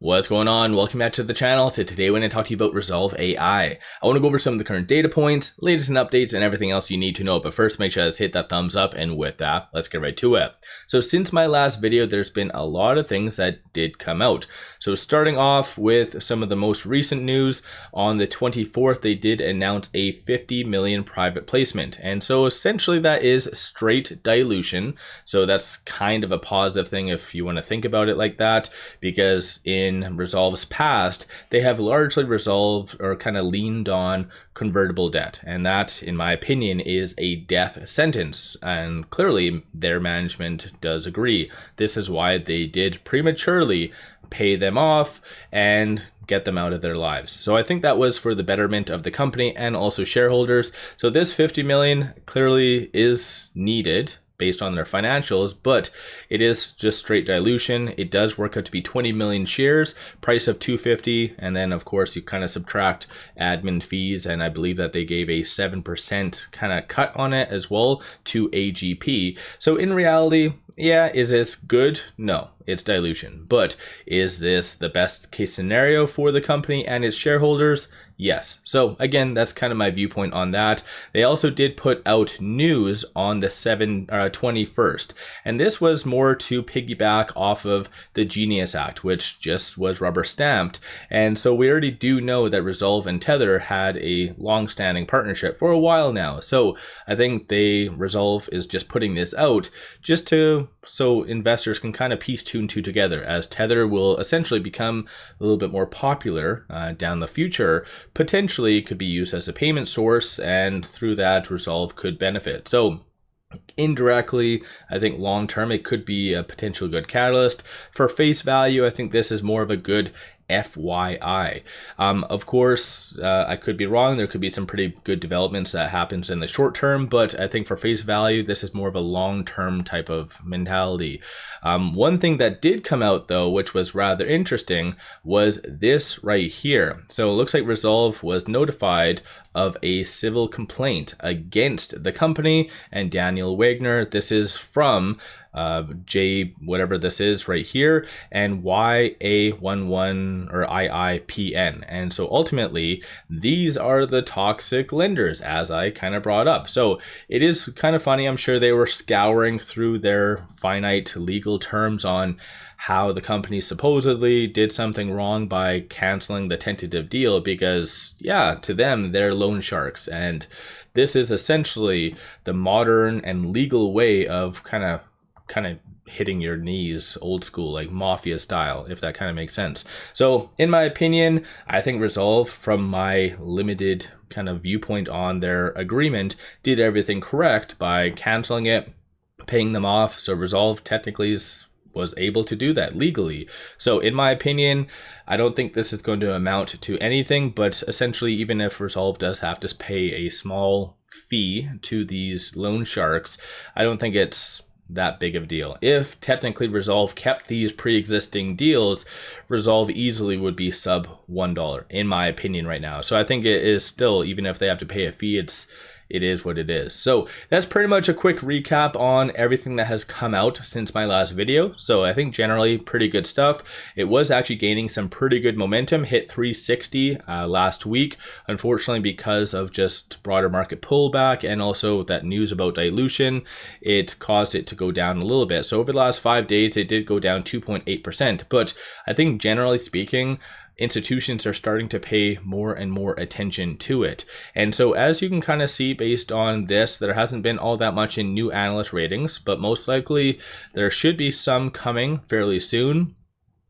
What's going on? Welcome back to the channel. So today we're going to talk to you about Rezolve AI. I want to go over some of the current data points, latest and updates, and everything else you need to know. But first, make sure to hit that thumbs up. And with that, let's get right to it. So since my last video, there's been a lot of things that did come out. So starting off with some of the most recent news, on the 24th, they did announce a 50 million private placement. And so essentially that is straight dilution. So that's kind of a positive thing if you want to think about it like that, because in Rezolve's past, they have largely resolved or kind of leaned on convertible debt. And that, in my opinion, is a death sentence. And clearly their management does agree. This is why they did prematurely pay them off and get them out of their lives. So I think that was for the betterment of the company and also shareholders. So this 50 million clearly is needed based on their financials, but it is just straight dilution. It does work out to be 20 million shares, price of 250, and then of course you kind of subtract admin fees, and I believe that they gave a 7% kind of cut on it as well to AGP. So in reality, yeah, is this good? No, it's dilution. But is this the best case scenario for the company and its shareholders? Yes. So again, that's kind of my viewpoint on that. They also did put out news on the 21st, and this was more to piggyback off of the Genius Act, which just was rubber stamped. And so we already do know that Rezolve and Tether had a long-standing partnership for a while now. So I think Rezolve is just putting this out just so investors can kind of piece two and two together, as Tether will essentially become a little bit more popular down the future. Potentially could be used as a payment source, and through that Rezolve could benefit. So indirectly, I think long term it could be a potential good catalyst. For face value, I think this is more of a good FYI. Of course, I could be wrong. There could be some pretty good developments that happens in the short term, but I think for face value, this is more of a long-term type of mentality. One thing that did come out though, which was rather interesting, was this right here. So it looks like Rezolve was notified of a civil complaint against the company and Daniel Wagner. This is from J whatever this is right here, and YA11 or IIPN. And so ultimately these are the toxic lenders, as I kind of brought up. So it is kind of funny. I'm sure they were scouring through their finite legal terms on how the company supposedly did something wrong by canceling the tentative deal, because yeah, to them, they're loan sharks. And this is essentially the modern and legal way of kind of hitting your knees, old school, like mafia style, if that kind of makes sense. So in my opinion, I think Rezolve, from my limited kind of viewpoint on their agreement, did everything correct by canceling it, paying them off. So Rezolve technically was able to do that legally. So in my opinion, I don't think this is going to amount to anything, but essentially, even if Rezolve does have to pay a small fee to these loan sharks, I don't think it's that big of a deal. If technically Rezolve kept these pre-existing deals, Rezolve easily would be sub $1 in my opinion right now. So I think it is still, even if they have to pay a fee, it is what it is. So that's pretty much a quick recap on everything that has come out since my last video. So I think generally pretty good stuff. It was actually gaining some pretty good momentum, hit 360 last week. Unfortunately, because of just broader market pullback and also that news about dilution, it caused it to go down a little bit. So over the last 5 days, it did go down 2.8%. But I think generally speaking, institutions are starting to pay more and more attention to it. And so as you can kind of see based on this, there hasn't been all that much in new analyst ratings, but most likely there should be some coming fairly soon.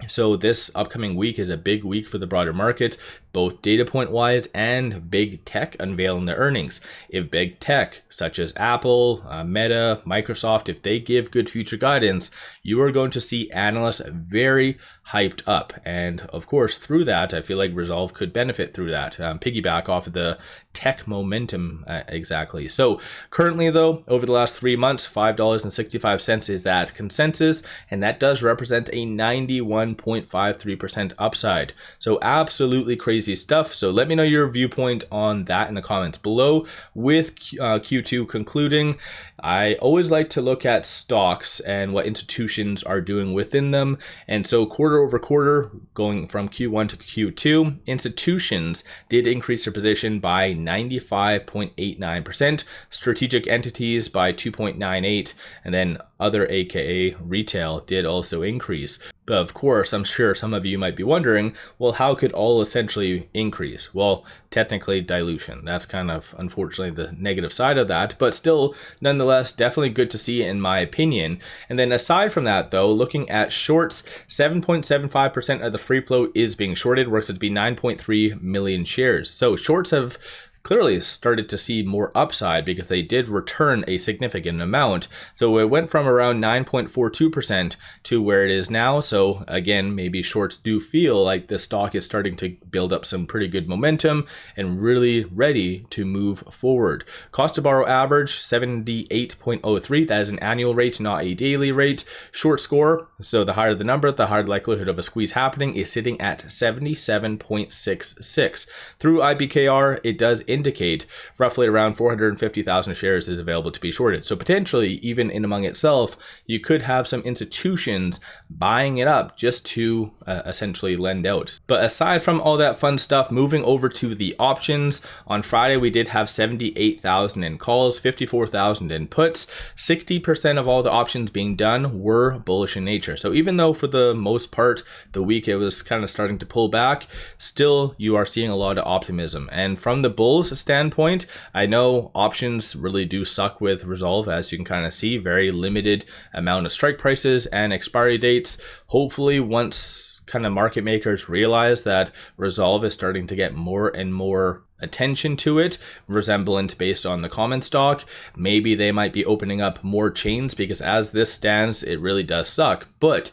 So this upcoming week is a big week for the broader market, both data point wise and big tech unveiling their earnings. If big tech such as Apple, Meta, Microsoft, if they give good future guidance, you are going to see analysts very hyped up. And of course, through that, I feel like Rezolve could benefit through that, piggyback off of the tech momentum exactly. So currently though, over the last 3 months, $5.65 is that consensus, and that does represent a 91.53% upside. So absolutely crazy stuff. So let me know your viewpoint on that in the comments below. With Q2 concluding, I always like to look at stocks and what institutions are doing within them. And so quarter over quarter, going from Q1 to Q2, institutions did increase their position by 95.89%, strategic entities by 2.98%, and then other aka retail did also increase. But of course, I'm sure some of you might be wondering, well, how could all essentially increase? Well, technically dilution. That's kind of unfortunately the negative side of that, but still, nonetheless, definitely good to see in my opinion. And then aside from that though, looking at shorts, 7.75% of the free float is being shorted, works out to be 9.3 million shares. So shorts have clearly started to see more upside because they did return a significant amount. So it went from around 9.42% to where it is now. So again, maybe shorts do feel like the stock is starting to build up some pretty good momentum and really ready to move forward. Cost to borrow average 78.03. That is an annual rate, not a daily rate. Short score, so the higher the number, the higher the likelihood of a squeeze happening, is sitting at 77.66. Through IBKR, it does indicate roughly around 450,000 shares is available to be shorted. So potentially, even in among itself, you could have some institutions buying it up just to essentially lend out. But aside from all that fun stuff, moving over to the options, on Friday we did have 78,000 in calls, 54,000 in puts. 60% of all the options being done were bullish in nature. So even though for the most part the week it was kind of starting to pull back, still you are seeing a lot of optimism. And from the bulls standpoint, I know options really do suck with Rezolve, as you can kind of see, very limited amount of strike prices and expiry dates. Hopefully once kind of market makers realize that Rezolve is starting to get more and more attention to it, resemblant based on the common stock, maybe they might be opening up more chains, because as this stands, it really does suck. But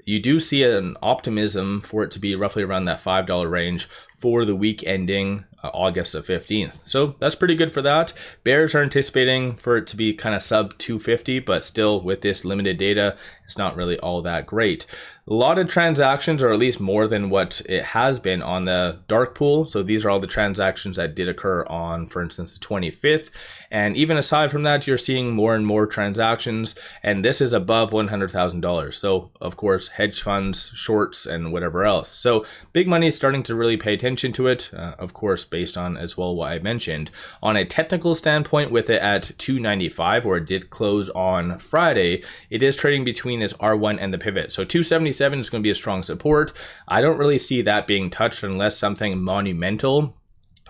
you do see an optimism for it to be roughly around that $5 range for the week ending August the 15th. So that's pretty good for that. Bears are anticipating for it to be kind of sub 250, but still with this limited data, it's not really all that great. A lot of transactions, or at least more than what it has been on the dark pool. So these are all the transactions that did occur on, for instance, the 25th. And even aside from that, you're seeing more and more transactions, and this is above $100,000. So of course, hedge funds, shorts, and whatever else. So big money is starting to really pay attention to it, of course, based on as well what I mentioned. On a technical standpoint, with it at 295, where it did close on Friday, it is trading between its R1 and the pivot. So 277 is going to be a strong support. I don't really see that being touched unless something monumental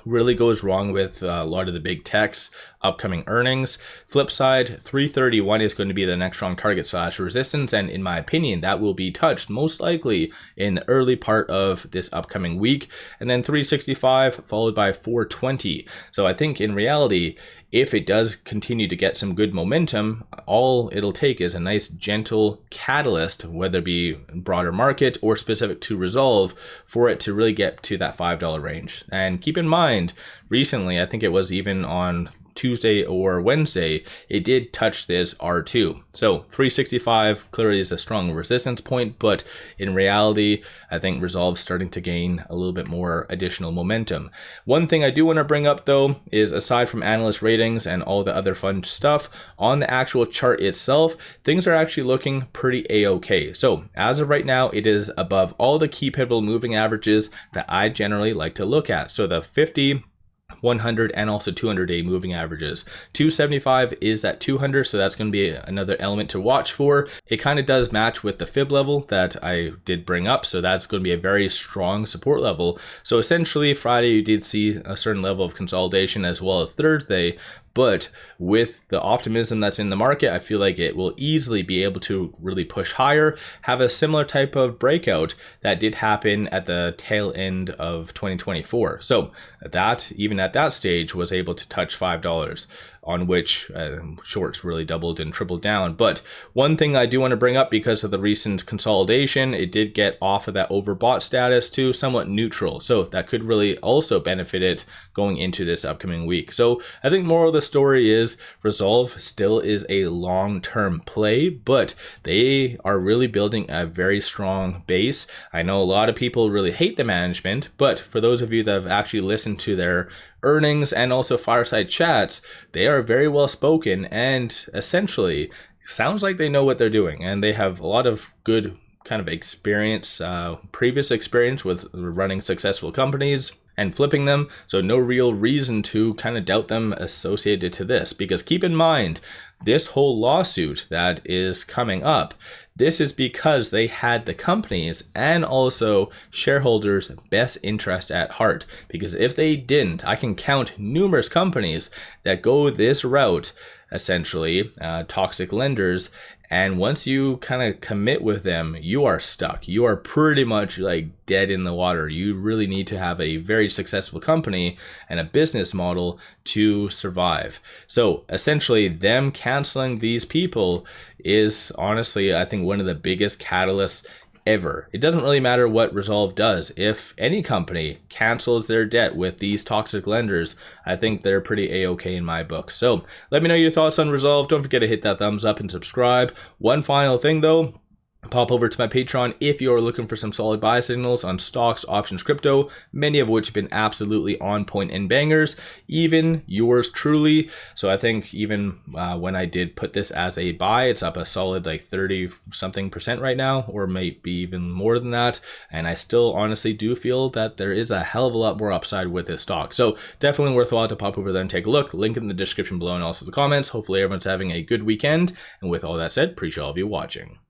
really goes wrong with a lot of the big techs upcoming earnings. Flip side, 331 is going to be the next strong target / resistance, and in my opinion that will be touched most likely in the early part of this upcoming week, and then 365 followed by 420. So I think in reality, if it does continue to get some good momentum, all it'll take is a nice gentle catalyst, whether it be broader market or specific to Rezolve, for it to really get to that $5 range. And keep in mind, recently, I think it was even on Tuesday or Wednesday, it did touch this R2. So 365 clearly is a strong resistance point, but in reality, I think Rezolve's starting to gain a little bit more additional momentum. One thing I do want to bring up though is, aside from analyst ratings and all the other fun stuff, on the actual chart itself, things are actually looking pretty a-okay. So as of right now, it is above all the key pivotal moving averages that I generally like to look at. So the 50, 100 and also 200-day moving averages. 275 is at 200, so that's going to be another element to watch for. It kind of does match with the fib level that I did bring up, so that's going to be a very strong support level. So essentially, Friday you did see a certain level of consolidation, as well as Thursday. But with the optimism that's in the market, I feel like it will easily be able to really push higher, have a similar type of breakout that did happen at the tail end of 2024. So that, even at that stage, was able to touch $5, on which shorts really doubled and tripled down. But one thing I do want to bring up, because of the recent consolidation, it did get off of that overbought status to somewhat neutral. So that could really also benefit it going into this upcoming week. So I think moral of the story is Rezolve still is a long-term play, but they are really building a very strong base. I know a lot of people really hate the management, but for those of you that have actually listened to their earnings and also fireside chats, they are very well spoken and essentially sounds like they know what they're doing, and they have a lot of good kind of experience, previous experience with running successful companies and flipping them. So no real reason to kind of doubt them associated to this, because keep in mind, this whole lawsuit that is coming up, this is because they had the companies and also shareholders' best interest at heart. Because if they didn't, I can count numerous companies that go this route, essentially, toxic lenders. And once you kind of commit with them, you are stuck. You are pretty much like dead in the water. You really need to have a very successful company and a business model to survive. So essentially, them canceling these people is honestly, I think, one of the biggest catalysts ever. It doesn't really matter what Rezolve does. If any company cancels their debt with these toxic lenders, I think they're pretty a-okay in my book. So let me know your thoughts on Rezolve. Don't forget to hit that thumbs up and subscribe. One final thing though, pop over to my Patreon if you're looking for some solid buy signals on stocks, options, crypto, many of which have been absolutely on point and bangers, even yours truly. So I think even when I did put this as a buy, it's up a solid like 30-something% right now, or maybe even more than that. And I still honestly do feel that there is a hell of a lot more upside with this stock. So definitely worthwhile to pop over there and take a look. Link in the description below and also the comments. Hopefully everyone's having a good weekend. And with all that said, appreciate all of you watching.